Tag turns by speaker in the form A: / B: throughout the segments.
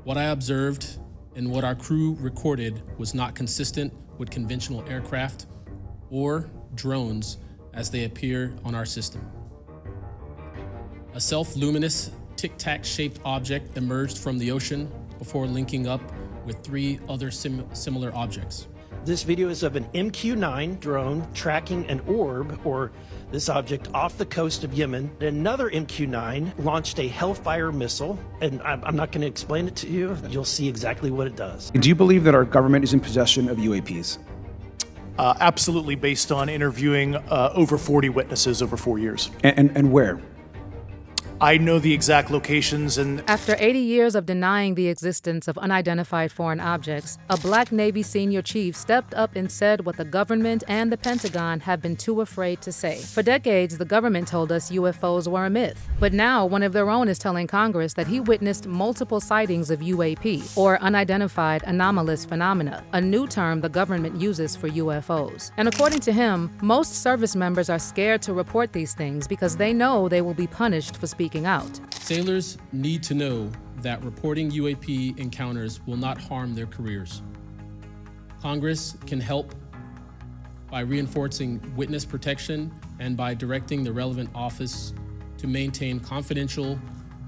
A: What I observed and what our crew recorded was not consistent with conventional aircraft or drones as they appear on our system. A self-luminous, tic-tac shaped object emerged from the ocean before linking up with three other similar objects.
B: This video is of an MQ-9 drone tracking an orb, or this object, off the coast of Yemen. Another MQ-9 launched a Hellfire missile, and I'm not going to explain it to you. You'll see exactly what it does.
C: Do you believe that our government is in possession of UAPs?
D: Absolutely, based on interviewing over 40 witnesses over 4 years.
C: And where?
D: I know the exact locations and...
E: After 80 years of denying the existence of unidentified foreign objects, a Black Navy senior chief stepped up and said what the government and the Pentagon have been too afraid to say. For decades, the government told us UFOs were a myth. But now, one of their own is telling Congress that he witnessed multiple sightings of UAP, or unidentified anomalous phenomena, a new term the government uses for UFOs. And according to him, most service members are scared to report these things because they know they will be punished for speaking out.
A: Sailors need to know that reporting UAP encounters will not harm their careers. Congress can help by reinforcing witness protection and by directing the relevant office to maintain confidential,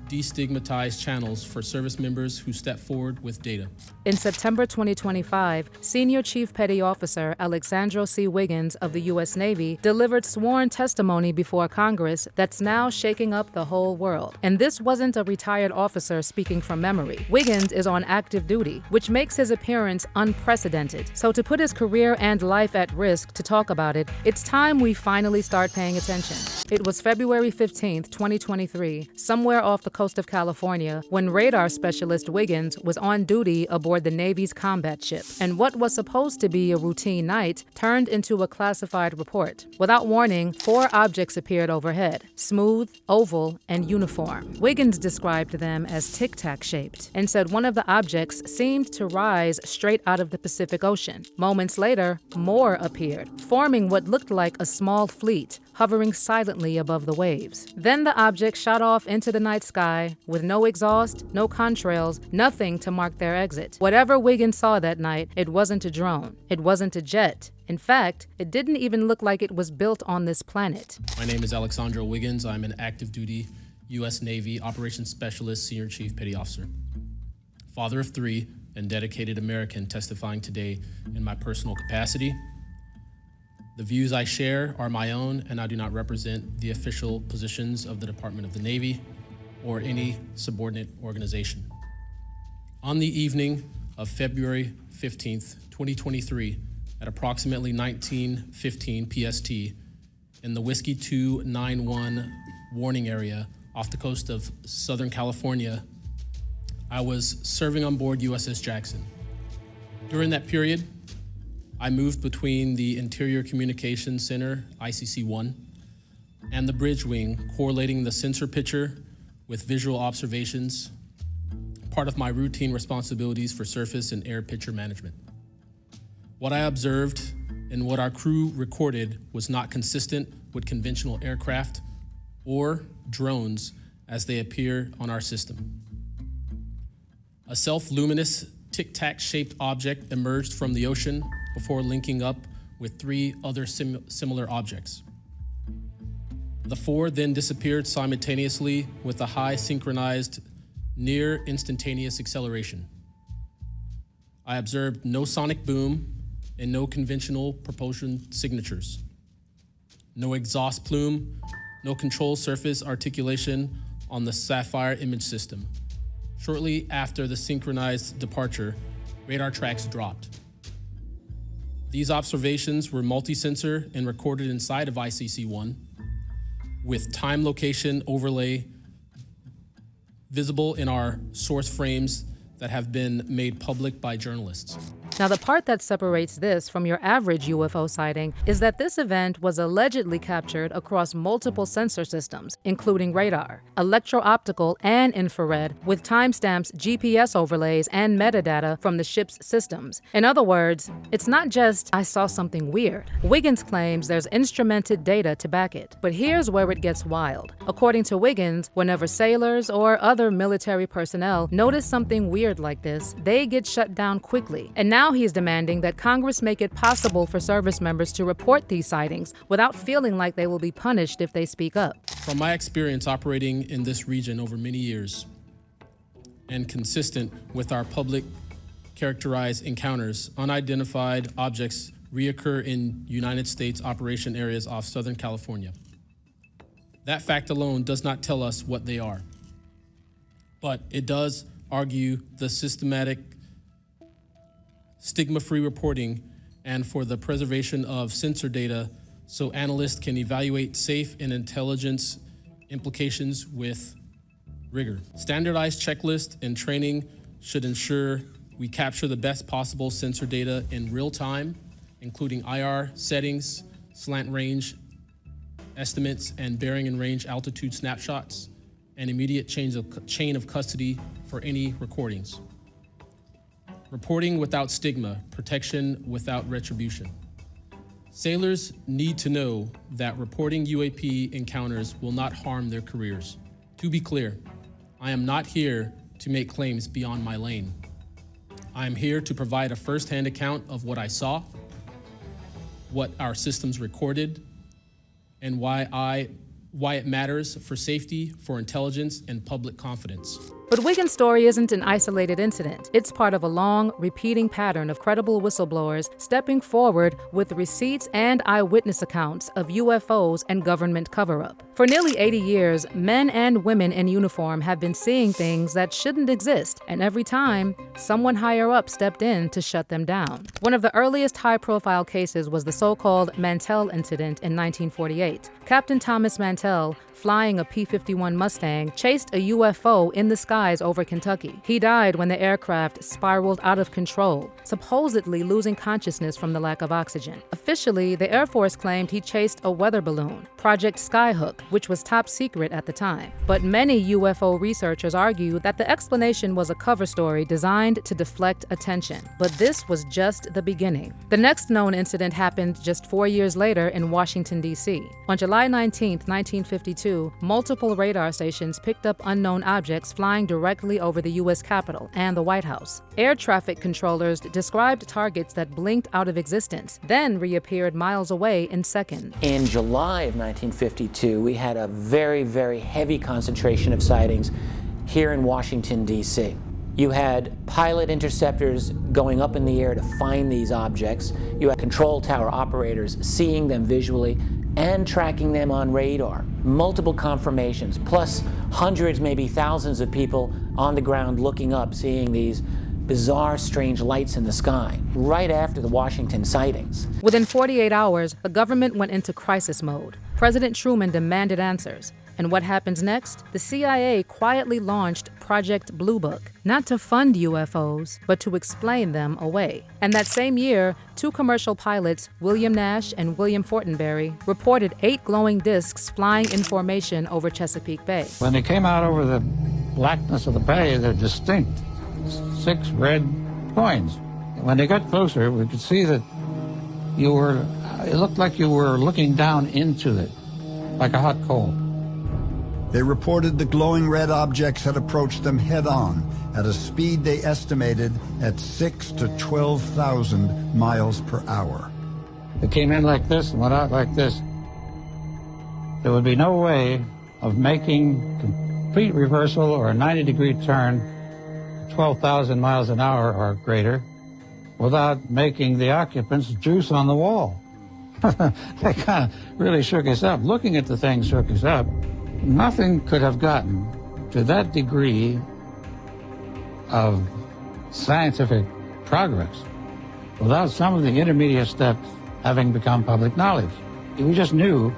A: destigmatized channels for service members who step forward with data.
E: In September 2025, Senior Chief Petty Officer Alexandro C. Wiggins of the U.S. Navy delivered sworn testimony before Congress that's now shaking up the whole world. And this wasn't a retired officer speaking from memory. Wiggins is on active duty, which makes his appearance unprecedented. So to put his career and life at risk to talk about it, it's time we finally start paying attention. It was February 15th, 2023, somewhere off the coast of California, when radar specialist Wiggins was on duty aboard the Navy's combat ship. And what was supposed to be a routine night turned into a classified report. Without warning, 4 objects appeared overhead, smooth, oval, and uniform. Wiggins described them as tic-tac shaped and said one of the objects seemed to rise straight out of the Pacific Ocean. Moments later, more appeared, forming what looked like a small fleet, hovering silently above the waves. Then the object shot off into the night sky with no exhaust, no contrails, nothing to mark their exit. Whatever Wiggins saw that night, it wasn't a drone. It wasn't a jet. In fact, it didn't even look like it was built on this planet.
A: My name is Alexandro Wiggins. I'm an active duty U.S. Navy Operations Specialist Senior Chief Petty Officer. Father of 3 and dedicated American testifying today in my personal capacity. The views I share are my own, and I do not represent the official positions of the Department of the Navy or any subordinate organization. On the evening of February 15th, 2023, at approximately 19:15 PST, in the Whiskey 291 warning area off the coast of Southern California, I was serving on board USS Jackson. During that period, I moved between the Interior Communications Center, ICC-1, and the bridge wing, correlating the sensor picture with visual observations, part of my routine responsibilities for surface and air picture management. What I observed and what our crew recorded was not consistent with conventional aircraft or drones as they appear on our system. A self-luminous, tic-tac shaped object emerged from the ocean before linking up with 3 other similar objects. The 4 then disappeared simultaneously with a high synchronized, near instantaneous acceleration. I observed no sonic boom and no conventional propulsion signatures. No exhaust plume, no control surface articulation on the Sapphire image system. Shortly after the synchronized departure, radar tracks dropped. These observations were multi-sensor and recorded inside of ICC-1 with time location overlay visible in our source frames that have been made public by journalists.
E: Now, the part that separates this from your average UFO sighting is that this event was allegedly captured across multiple sensor systems, including radar, electro-optical, and infrared, with timestamps, GPS overlays, and metadata from the ship's systems. In other words, it's not just, I saw something weird. Wiggins claims there's instrumented data to back it. But here's where it gets wild. According to Wiggins, whenever sailors or other military personnel notice something weird like this, they get shut down quickly. And now he's demanding that Congress make it possible for service members to report these sightings without feeling like they will be punished if they speak up.
A: From my experience operating in this region over many years, and consistent with our public characterized encounters, unidentified objects reoccur in United States operation areas off Southern California. That fact alone does not tell us what they are, but it does argue the systematic, stigma-free reporting and for the preservation of sensor data so analysts can evaluate safe and intelligence implications with rigor. Standardized checklists and training should ensure we capture the best possible sensor data in real time, including IR settings, slant range estimates, and bearing and range altitude snapshots, and immediate chain of custody for any recordings. Reporting without stigma, protection without retribution. Sailors need to know that reporting UAP encounters will not harm their careers. To be clear, I am not here to make claims beyond my lane. I am here to provide a first-hand account of what I saw, what our systems recorded, and why it matters for safety, for intelligence, and public confidence.
E: But Wiggins' story isn't an isolated incident. It's part of a long, repeating pattern of credible whistleblowers stepping forward with receipts and eyewitness accounts of UFOs and government cover-up. For nearly 80 years, men and women in uniform have been seeing things that shouldn't exist, and every time, someone higher up stepped in to shut them down. One of the earliest high-profile cases was the so-called Mantell incident in 1948. Captain Thomas Mantell, flying a P-51 Mustang, chased a UFO in the skies over Kentucky. He died when the aircraft spiraled out of control, supposedly losing consciousness from the lack of oxygen. Officially, the Air Force claimed he chased a weather balloon, Project Skyhook, which was top secret at the time. But many UFO researchers argue that the explanation was a cover story designed to deflect attention. But this was just the beginning. The next known incident happened just 4 years later in Washington, D.C. On July 19, 1952, multiple radar stations picked up unknown objects flying directly over the U.S. Capitol and the White House. Air traffic controllers described targets that blinked out of existence, then reappeared miles away in seconds.
F: In July of 1952, we had a very, very heavy concentration of sightings here in Washington, D.C. You had pilot interceptors going up in the air to find these objects. You had control tower operators seeing them visually and tracking them on radar. Multiple confirmations, plus hundreds, maybe thousands of people on the ground looking up, seeing these bizarre, strange lights in the sky, right after the Washington sightings.
E: Within 48 hours, the government went into crisis mode. President Truman demanded answers. And what happens next? The CIA quietly launched Project Blue Book, not to fund UFOs, but to explain them away. And that same year, 2 commercial pilots, William Nash and William Fortenberry, reported 8 glowing discs flying in formation over Chesapeake Bay.
G: When they came out over the blackness of the bay, they're distinct. 6 red coins. When they got closer, we could see that it looked like you were looking down into it, like a hot coal.
H: They reported the glowing red objects had approached them head-on at a speed they estimated at 6,000 to 12,000 miles per hour.
G: They came in like this and went out like this. There would be no way of making complete reversal or a 90-degree turn 12,000 miles an hour or greater without making the occupants juice on the wall. That kind of really shook us up. Looking at the thing shook us up. Nothing could have gotten to that degree of scientific progress without some of the intermediate steps having become public knowledge. We just knew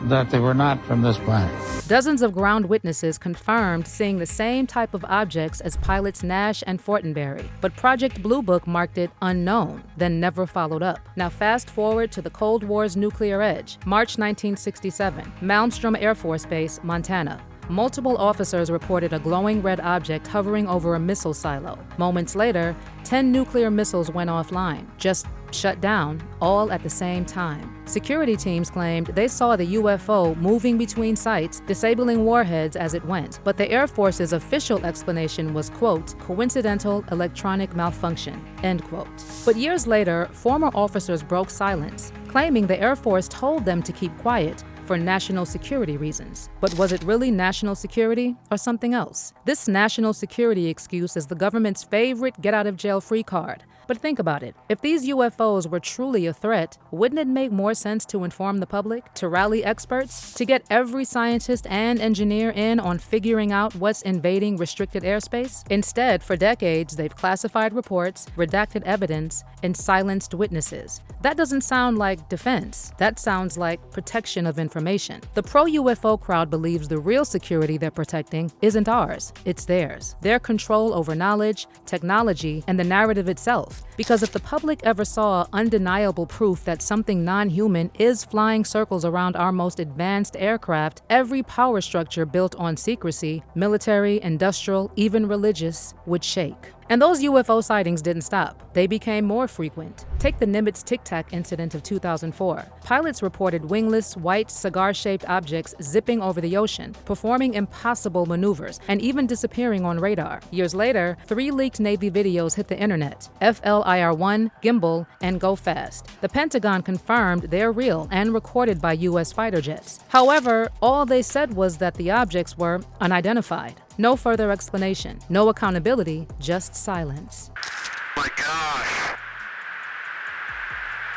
G: that they were not from this planet.
E: Dozens of ground witnesses confirmed seeing the same type of objects as pilots Nash and Fortenberry, but Project Blue Book marked it unknown, then never followed up. Now fast forward to the Cold War's nuclear edge, March 1967, Malmstrom Air Force Base, Montana. Multiple officers reported a glowing red object hovering over a missile silo. Moments later, 10 nuclear missiles went offline, just shut down, all at the same time. Security teams claimed they saw the UFO moving between sites, disabling warheads as it went, but the Air Force's official explanation was, quote, coincidental electronic malfunction, end quote. But years later, former officers broke silence, claiming the Air Force told them to keep quiet for national security reasons. But was it really national security or something else? This national security excuse is the government's favorite get-out-of-jail-free card. But think about it. If these UFOs were truly a threat, wouldn't it make more sense to inform the public, to rally experts, to get every scientist and engineer in on figuring out what's invading restricted airspace? Instead, for decades, they've classified reports, redacted evidence, and silenced witnesses. That doesn't sound like defense. That sounds like protection of information. The pro-UFO crowd believes the real security they're protecting isn't ours, it's theirs. Their control over knowledge, technology, and the narrative itself. Because if the public ever saw undeniable proof that something non-human is flying circles around our most advanced aircraft, every power structure built on secrecy, military, industrial, even religious, would shake. And those UFO sightings didn't stop. They became more frequent. Take the Nimitz Tic Tac incident of 2004. Pilots reported wingless, white, cigar-shaped objects zipping over the ocean, performing impossible maneuvers, and even disappearing on radar. Years later, 3 leaked Navy videos hit the internet: FLIR-1, Gimbal, and Go Fast. The Pentagon confirmed they're real and recorded by U.S. fighter jets. However, all they said was that the objects were unidentified. No further explanation, no accountability, just silence.
I: Oh my gosh.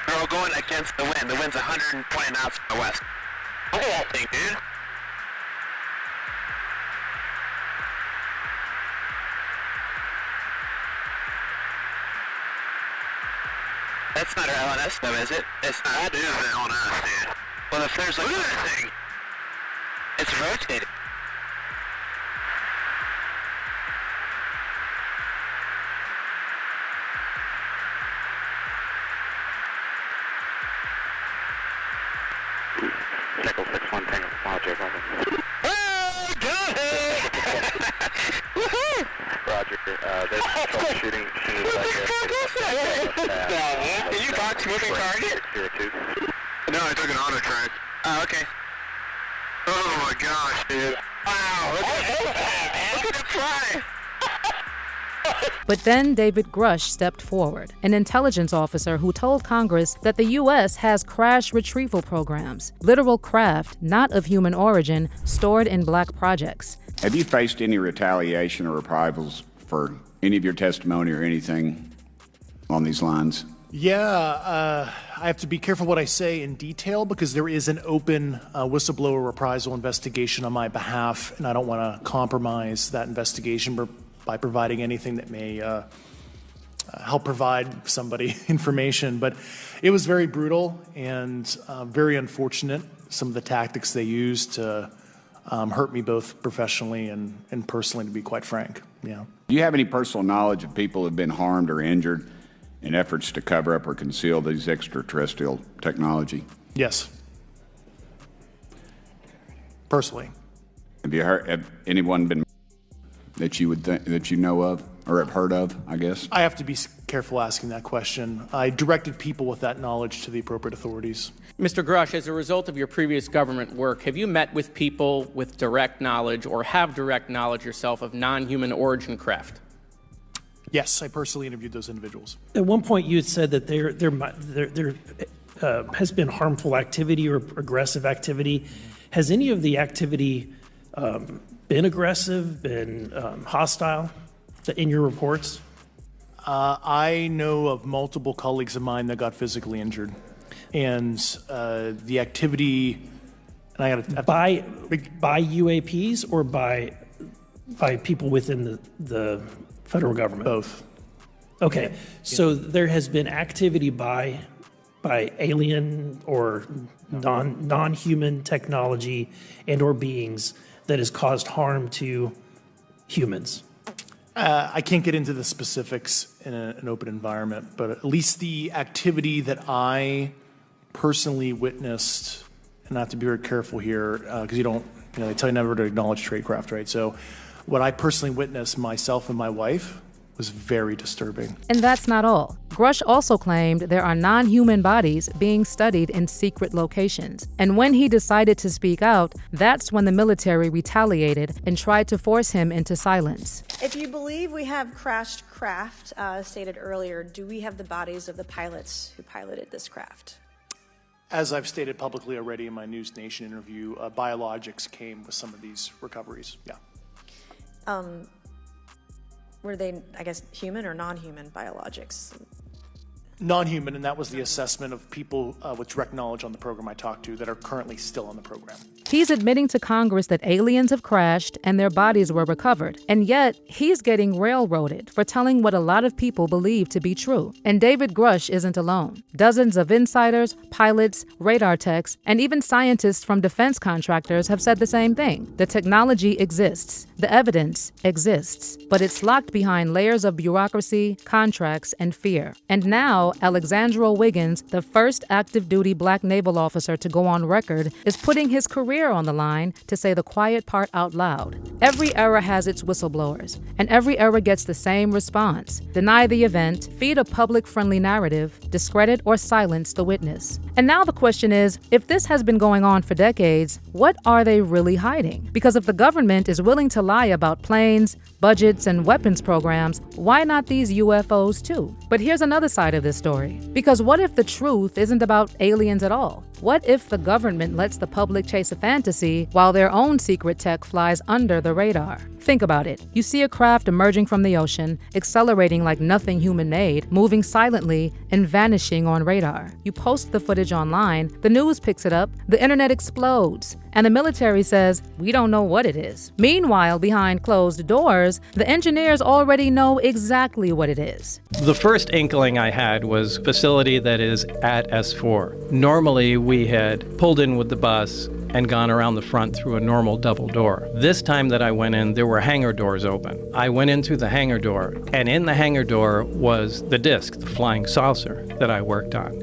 I: They're all going against the wind. The wind's 120 knots from the west. Look at that thing, dude. That's not our LNS though, is it? It's not. That is an LNS, dude. Well, if there's like... Look at that thing. It's rotating. Nickel 6-1 Tango, Roger, Roger. Oh, got it! Woohoo! Roger, there's troubleshooting. Did you box moving target? No, I took an auto track. Oh, okay. Oh my gosh, dude. Wow, look at it fly!
E: But then David Grusch stepped forward, an intelligence officer who told Congress that the U.S. has crash retrieval programs, literal craft, not of human origin, stored in black projects.
J: Have you faced any retaliation or reprisals for any of your testimony or anything on these lines?
D: Yeah, I have to be careful what I say in detail because there is an open whistleblower reprisal investigation on my behalf, and I don't want to compromise that investigation by providing anything that may help provide somebody information. But it was very brutal and very unfortunate, some of the tactics they used to hurt me both professionally and personally, to be quite frank. Yeah.
J: Do you have any personal knowledge of people who have been harmed or injured in efforts to cover up or conceal these extraterrestrial technology?
D: Yes. Personally.
J: Have anyone been that you would think, that you know of or have heard of, I guess?
D: I have to be careful asking that question. I directed people with that knowledge to the appropriate authorities.
K: Mr. Grusch, as a result of your previous government work, have you met with people with direct knowledge or have direct knowledge yourself of non-human origin craft?
D: Yes, I personally interviewed those individuals.
B: At one point, you had said that there has been harmful activity or aggressive activity. Has any of the activity been aggressive, been hostile in your reports?
D: I know of multiple colleagues of mine that got physically injured. And the activity... And
B: by UAPs or by people within the federal government?
D: Both.
B: Okay, so there has been activity by by alien or non-human technology and or beings that has caused harm to humans?
D: I can't get into the specifics in an open environment, but at least the activity that I personally witnessed, and I have to be very careful here because they tell you never to acknowledge tradecraft, right? So what I personally witnessed, myself and my wife, was very disturbing.
E: And that's not all. Grusch also claimed there are non-human bodies being studied in secret locations. And when he decided to speak out, that's when the military retaliated and tried to force him into silence.
L: If you believe we have crashed craft, stated earlier, do we have the bodies of the pilots who piloted this craft?
D: As I've stated publicly already in my News Nation interview, biologics came with some of these recoveries, yeah.
L: Were they, I guess, human or non-human biologics?
D: Non-human, and that was the assessment of people with direct knowledge on the program I talked to that are currently still on the program.
E: He's admitting to Congress that aliens have crashed and their bodies were recovered. And yet, he's getting railroaded for telling what a lot of people believe to be true. And David Grusch isn't alone. Dozens of insiders, pilots, radar techs, and even scientists from defense contractors have said the same thing. The technology exists. The evidence exists. But it's locked behind layers of bureaucracy, contracts, and fear. And now, Alexandro Wiggins, the first active-duty black naval officer to go on record, is putting his career on the line to say the quiet part out loud. Every era has its whistleblowers, and every era gets the same response. Deny the event, feed a public-friendly narrative, discredit or silence the witness. And now the question is, if this has been going on for decades, what are they really hiding? Because if the government is willing to lie about planes, budgets, and weapons programs, why not these UFOs too? But here's another side of this story. Because what if the truth isn't about aliens at all? What if the government lets the public chase a fantasy while their own secret tech flies under the radar? Think about it. You see a craft emerging from the ocean, accelerating like nothing human-made, moving silently and vanishing on radar. You post the footage online, the news picks it up, the internet explodes, and the military says, we don't know what it is. Meanwhile, behind closed doors, the engineers already know exactly what it is.
M: The first inkling I had was a facility that is at S4. Normally, we had pulled in with the bus and gone around the front through a normal double door. This time that I went in, there were hangar doors open. I went in through the hangar door, and in the hangar door was the disc, the flying saucer that I worked on.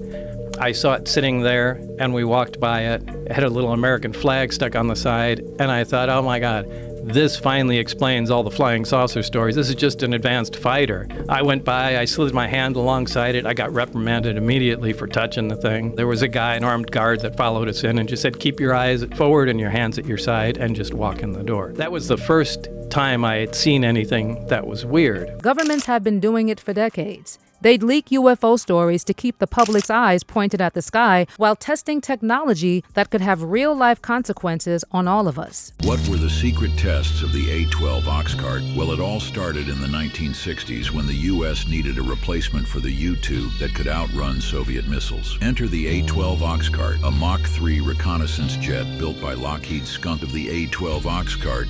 M: I saw it sitting there, and we walked by it. It had a little American flag stuck on the side, and I thought, oh my God, this finally explains all the flying saucer stories. This is just an advanced fighter. I went by, I slid my hand alongside it. I got reprimanded immediately for touching the thing. There was a guy, an armed guard, that followed us in and just said, keep your eyes forward and your hands at your side and just walk in the door. That was the first time I had seen anything that was weird.
E: Governments have been doing it for decades. They'd leak UFO stories to keep the public's eyes pointed at the sky while testing technology that could have real-life consequences on all of us.
N: What were the secret tests of the A-12 Oxcart? Well, it all started in the 1960s when the U.S. needed a replacement for the U-2 that could outrun Soviet missiles. Enter the A-12 Oxcart, a Mach 3 reconnaissance jet built by Lockheed Skunk of the A-12 Oxcart.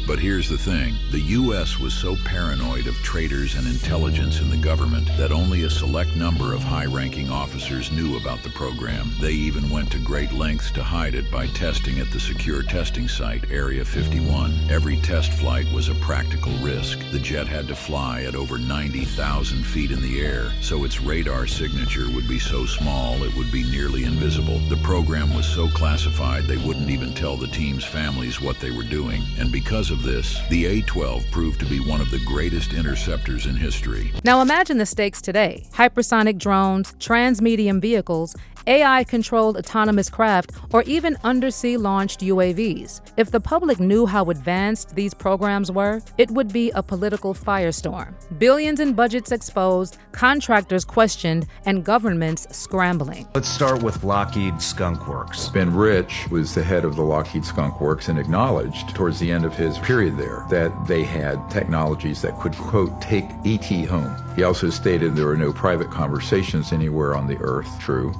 N: But here's the thing, the U.S. was so paranoid of traitors and intelligence in the government that only a select number of high-ranking officers knew about the program. They even went to great lengths to hide it by testing at the secure testing site, Area 51. Every test flight was a practical risk. The jet had to fly at over 90,000 feet in the air, so its radar signature would be so small it would be nearly invisible. The program was so classified they wouldn't even tell the team's families what they were doing, and because of this, the A-12 proved to be one of the greatest interceptors in history.
E: Now imagine the stakes today. Hypersonic drones, transmedium vehicles, AI-controlled autonomous craft, or even undersea-launched UAVs. If the public knew how advanced these programs were, it would be a political firestorm. Billions in budgets exposed, contractors questioned, and governments scrambling.
O: Let's start with Lockheed Skunk Works.
P: Ben Rich was the head of the Lockheed Skunk Works and acknowledged towards the end of his period there that they had technologies that could, quote, take ET home. He also stated there were no private conversations anywhere on the earth, true,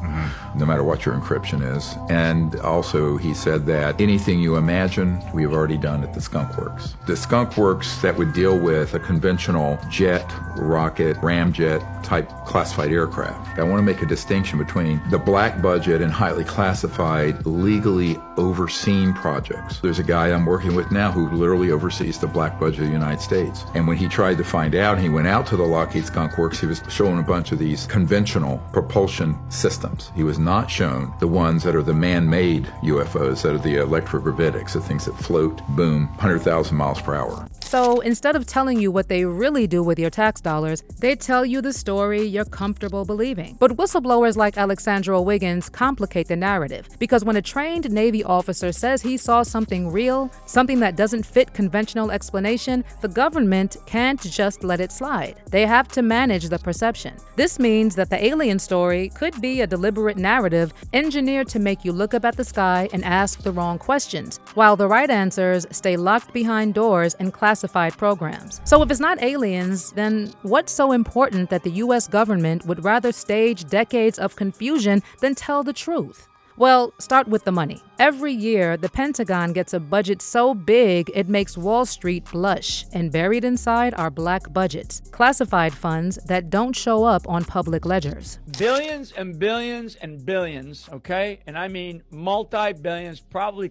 P: no matter what your encryption is. And also he said that anything you imagine, we have already done at the Skunk Works. The Skunk Works that would deal with a conventional jet, rocket, ramjet type classified aircraft. I want to make a distinction between the black budget and highly classified, legally overseen projects. There's a guy I'm working with now who literally oversees the black budget of the United States. And when he tried to find out, he went out to the Lockheed Skunk Works, he was shown a bunch of these conventional propulsion systems. He was not shown the ones that are the man-made UFOs, that are the electrogravitics, the things that float, boom, 100,000 miles per hour.
E: So instead of telling you what they really do with your tax dollars, they tell you the story you're comfortable believing. But whistleblowers like Alexandro Wiggins complicate the narrative, because when a trained Navy officer says he saw something real, something that doesn't fit conventional explanation, the government can't just let it slide. They have to manage the perception. This means that the alien story could be a deliberate narrative engineered to make you look up at the sky and ask the wrong questions, while the right answers stay locked behind doors and classified programs. So if it's not aliens, then what's so important that the U.S. government would rather stage decades of confusion than tell the truth? Well, start with the money. Every year, the Pentagon gets a budget so big it makes Wall Street blush, and buried inside are black budgets, classified funds that don't show up on public ledgers.
Q: Billions and billions and billions, okay? And I mean multi-billions, probably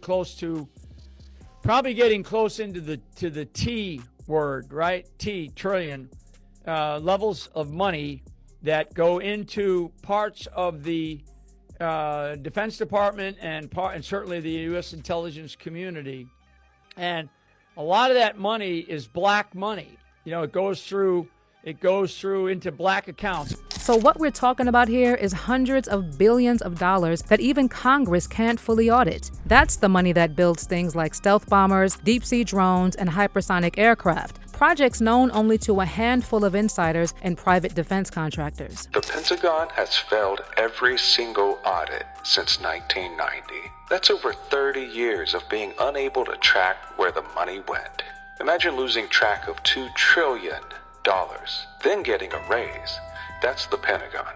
Q: getting close into the T word, right? T, trillion, levels of money that go into parts of the Defense Department and certainly the U.S. intelligence community. And a lot of that money is black money. You know, it goes through into black accounts.
E: So what we're talking about here is hundreds of billions of dollars that even Congress can't fully audit. That's the money that builds things like stealth bombers, deep-sea drones, and hypersonic aircraft. Projects known only to a handful of insiders and private defense contractors.
R: The Pentagon has failed every single audit since 1990. That's over 30 years of being unable to track where the money went. Imagine losing track of $2 trillion, then getting a raise. That's the Pentagon.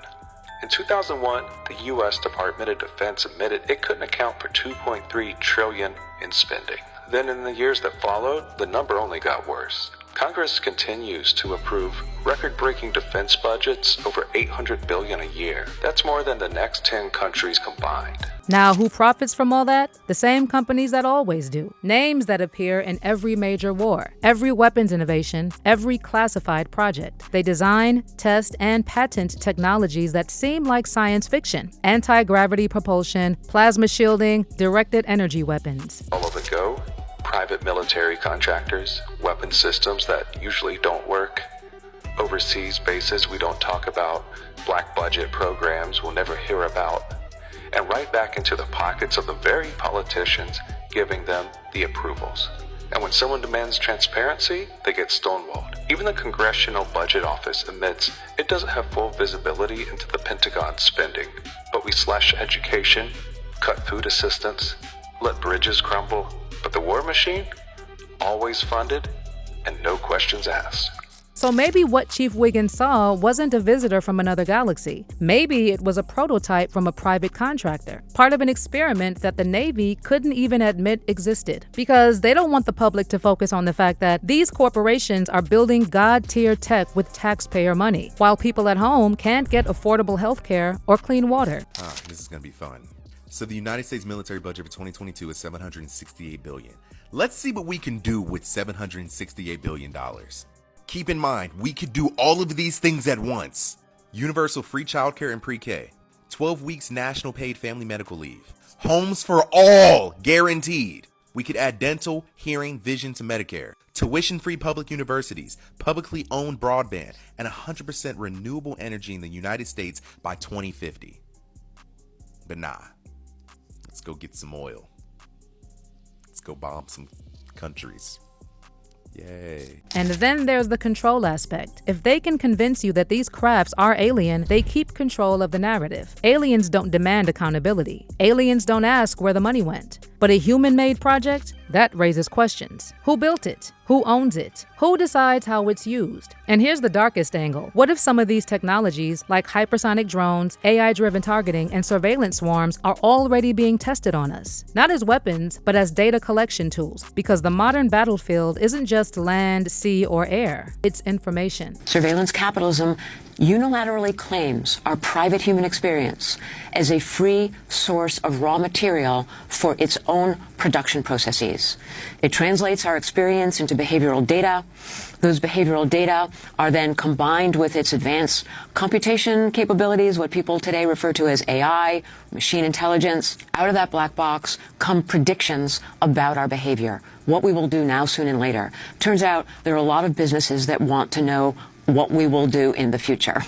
R: In 2001, the U.S. Department of Defense admitted it couldn't account for $2.3 trillion in spending. Then in the years that followed, the number only got worse. Congress continues to approve record-breaking defense budgets over $800 billion a year. That's more than the next 10 countries combined.
E: Now, who profits from all that? The same companies that always do. Names that appear in every major war, every weapons innovation, every classified project. They design, test, and patent technologies that seem like science fiction. Anti-gravity propulsion, plasma shielding, directed energy weapons.
R: All of it go. Private military contractors, weapon systems that usually don't work, overseas bases we don't talk about, black budget programs we'll never hear about, and right back into the pockets of the very politicians giving them the approvals. And when someone demands transparency, they get stonewalled. Even the Congressional Budget Office admits it doesn't have full visibility into the Pentagon's spending, but we slash education, cut food assistance, let bridges crumble. But the war machine, always funded and no questions asked.
E: So maybe what Chief Wiggins saw wasn't a visitor from another galaxy. Maybe it was a prototype from a private contractor, part of an experiment that the Navy couldn't even admit existed, because they don't want the public to focus on the fact that these corporations are building God-tier tech with taxpayer money, while people at home can't get affordable health care or clean water.
S: This is going to be fun. So the United States military budget for 2022 is $768 billion. Let's see what we can do with $768 billion. Keep in mind, we could do all of these things at once. Universal free childcare in pre-K, 12 weeks national paid family medical leave, homes for all guaranteed. We could add dental, hearing, vision to Medicare, tuition-free public universities, publicly owned broadband, and 100% renewable energy in the United States by 2050. But nah. Let's go get some oil. Let's go bomb some countries. Yay.
E: And then there's the control aspect. If they can convince you that these crafts are alien, they keep control of the narrative. Aliens don't demand accountability. Aliens don't ask where the money went. But a human-made project? That raises questions. Who built it? Who owns it? Who decides how it's used? And here's the darkest angle. What if some of these technologies, like hypersonic drones, AI-driven targeting, and surveillance swarms, are already being tested on us? Not as weapons, but as data collection tools. Because the modern battlefield isn't just land, sea, or air. It's information.
T: Surveillance capitalism unilaterally claims our private human experience as a free source of raw material for its own production processes. It translates our experience into behavioral data. Those behavioral data are then combined with its advanced computation capabilities, what people today refer to as AI, machine intelligence. Out of that black box come predictions about our behavior, what we will do now, soon, and later. Turns out there are a lot of businesses that want to know what we will do in the future.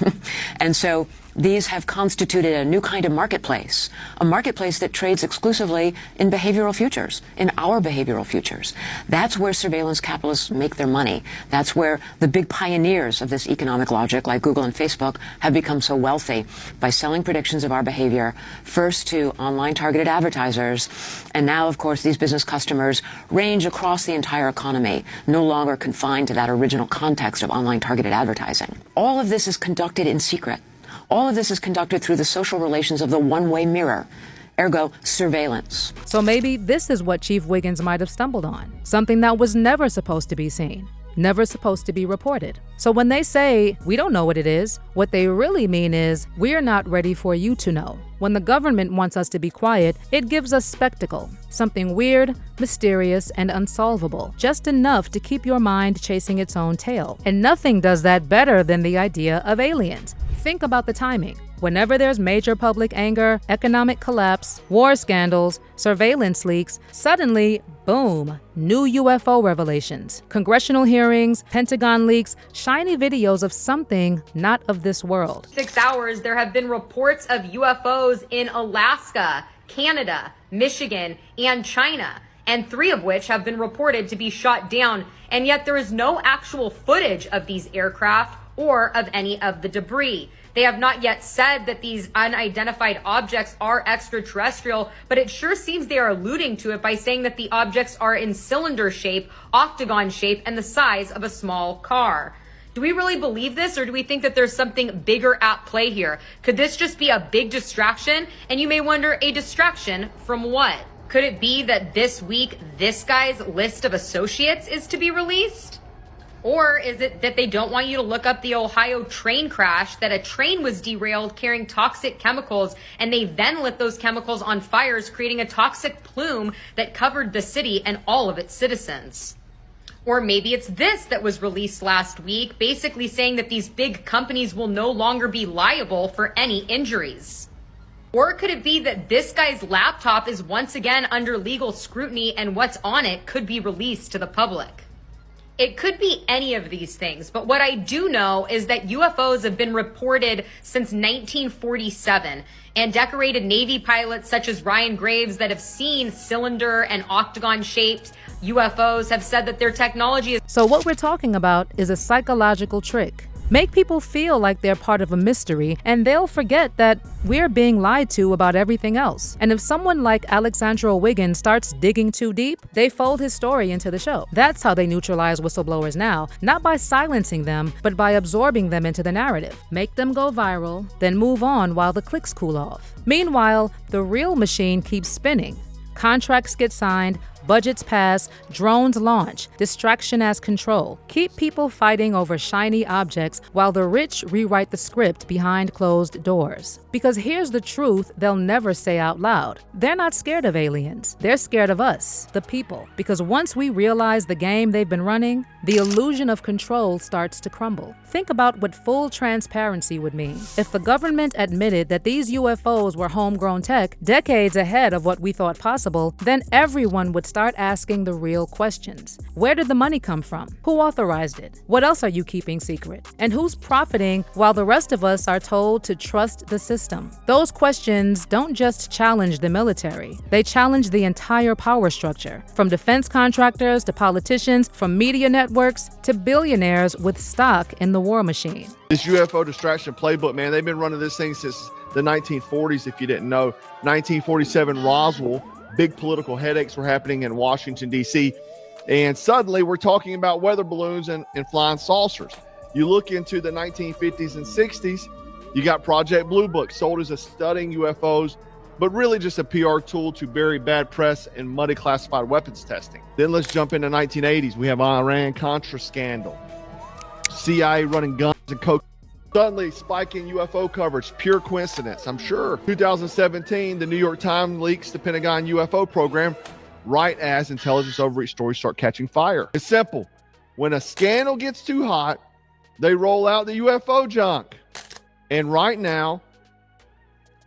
T: And so these have constituted a new kind of marketplace, a marketplace that trades exclusively in behavioral futures, in our behavioral futures. That's where surveillance capitalists make their money. That's where the big pioneers of this economic logic, like Google and Facebook, have become so wealthy by selling predictions of our behavior, first to online targeted advertisers, and now, of course, these business customers range across the entire economy, no longer confined to that original context of online targeted advertising. All of this is conducted in secret. All of this is conducted through the social relations of the one-way mirror, ergo surveillance.
E: So maybe this is what Chief Wiggins might have stumbled on, something that was never supposed to be seen, never supposed to be reported. So when they say, we don't know what it is, what they really mean is, we're not ready for you to know. When the government wants us to be quiet, it gives us spectacle, something weird, mysterious, and unsolvable, just enough to keep your mind chasing its own tail. And nothing does that better than the idea of aliens. Think about the timing. Whenever there's major public anger, economic collapse, war scandals, surveillance leaks, suddenly, boom, new UFO revelations, congressional hearings, Pentagon leaks, shiny videos of something not of this world.
U: 6 hours, there have been reports of UFOs in Alaska, Canada, Michigan, and China, and 3 of which have been reported to be shot down, and yet there is no actual footage of these aircraft or of any of the debris. They have not yet said that these unidentified objects are extraterrestrial, but it sure seems they are alluding to it by saying that the objects are in cylinder shape, octagon shape, and the size of a small car. Do we really believe this, or do we think that there's something bigger at play here? Could this just be a big distraction? And you may wonder, a distraction from what? Could it be that this week, this guy's list of associates is to be released? Or is it that they don't want you to look up the Ohio train crash, that a train was derailed carrying toxic chemicals, and they then lit those chemicals on fires, creating a toxic plume that covered the city and all of its citizens? Or maybe it's this that was released last week, basically saying that these big companies will no longer be liable for any injuries. Or could it be that this guy's laptop is once again under legal scrutiny and what's on it could be released to the public? It could be any of these things, but what I do know is that UFOs have been reported since 1947, and decorated Navy pilots such as Ryan Graves that have seen cylinder and octagon-shaped UFOs have said that their technology is...
E: So what we're talking about is a psychological trick. Make people feel like they're part of a mystery, and they'll forget that we're being lied to about everything else. And if someone like Alexandro Wiggins starts digging too deep, they fold his story into the show. That's how they neutralize whistleblowers now, not by silencing them, but by absorbing them into the narrative. Make them go viral, then move on while the clicks cool off. Meanwhile, the real machine keeps spinning. Contracts get signed, budgets pass, drones launch, distraction as control. Keep people fighting over shiny objects while the rich rewrite the script behind closed doors. Because here's the truth they'll never say out loud. They're not scared of aliens. They're scared of us, the people. Because once we realize the game they've been running, the illusion of control starts to crumble. Think about what full transparency would mean. If the government admitted that these UFOs were homegrown tech, decades ahead of what we thought possible, then everyone would start asking the real questions. Where did the money come from? Who authorized it? What else are you keeping secret? And who's profiting while the rest of us are told to trust the system? Those questions don't just challenge the military. They challenge the entire power structure, from defense contractors to politicians, from media networks to billionaires with stock in the war machine.
V: This UFO distraction playbook, man, they've been running this thing since the 1940s, if you didn't know. 1947 Roswell Big political headaches were happening in Washington, D.C., and suddenly we're talking about weather balloons and flying saucers. You look into the 1950s and 60s, you got Project Blue Book, sold as a studying UFOs, but really just a PR tool to bury bad press and muddy classified weapons testing. Then let's jump into 1980s. We have Iran-Contra scandal, CIA running guns and coke. Suddenly spiking UFO coverage, pure coincidence, I'm sure. 2017, the New York Times leaks the Pentagon UFO program right as intelligence overreach stories start catching fire. It's simple. When a scandal gets too hot, they roll out the UFO junk. And right now,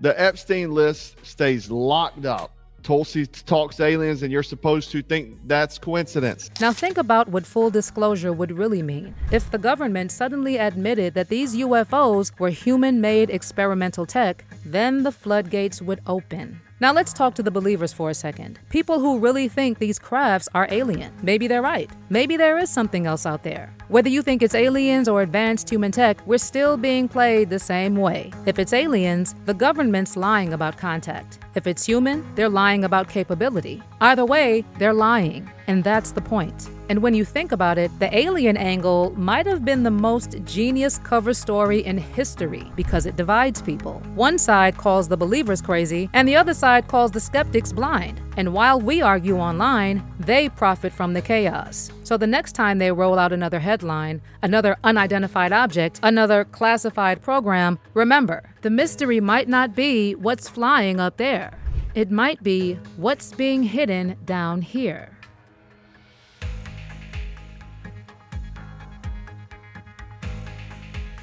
V: the Epstein list stays locked up. Tulsi talks aliens, and you're supposed to think that's coincidence.
E: Now think about what full disclosure would really mean. If the government suddenly admitted that these UFOs were human-made experimental tech, then the floodgates would open. Now let's talk to the believers for a second. People who really think these crafts are alien. Maybe they're right. Maybe there is something else out there. Whether you think it's aliens or advanced human tech, we're still being played the same way. If it's aliens, the government's lying about contact. If it's human, they're lying about capability. Either way, they're lying. And that's the point. And when you think about it, the alien angle might have been the most genius cover story in history because it divides people. One side calls the believers crazy, and the other side calls the skeptics blind. And while we argue online, they profit from the chaos. So the next time they roll out another headline, another unidentified object, another classified program, remember, the mystery might not be what's flying up there. It might be what's being hidden down here.